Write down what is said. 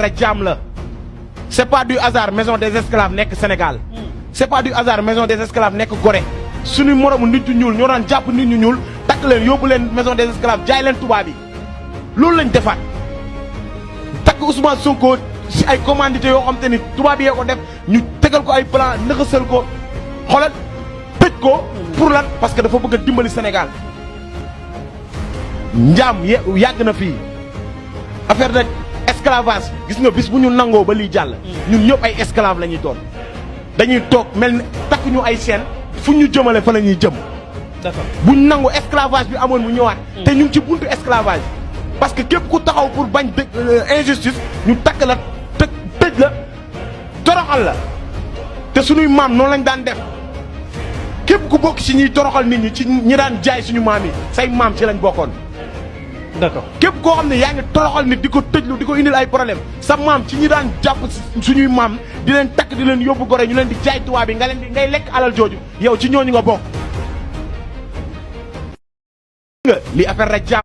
rek jaam la c'est pas du hasard maison des esclaves nekk Sénégal c'est pas du hasard maison des esclaves nekk Gorée suñu moromu nit ñu ñuul ñoo daan jàpp nit ñu ñuul takk leen yóbbu leen maison des esclaves jaay leen tubaab yi loolu lañ defaat takk Ousmane Sonko si ay commandité yoo xam te ni tubaab yee ko def ñu tegal ko ay plan nëxasal ko xoolal tëj ko pour lan parce que dafa bëgg a dimbali Sénégal njaam yàgg na fii affaire de esclavage gis nga bis bu ñu nangoo ba lii jàll ñun ñëpp ay esclave la ñuy doon dañuy toog mel ni takk ñu ay chaîne fu ñu jëmale fa la ñuy jëm buñ nangu esclavage bi amoon mu ñëwaat te ñu ngi ci buntu esclavage parce que képp ku taxaw pour bañ injustice ñu takk la tëj la toroxal la te suñuy maam noonu lañ daan def képp ku bokk ci ñiy toroxal nit ñi ci ñi daan jaay suñu maam yi say maam ci lañ bokkoon d'accord képp koo xam ne yaa ngi toroxal nit di ko tëjlu di ko indil ay problème sa maam ci ñi daan jàpp suñuy maam di leen takk di leen yóbbu Gorée ñu leen di jaay tubaab bi nga leen di ngay lekk alal jooju yow ci ñooñu nga bokk nga li affaire rek jàpp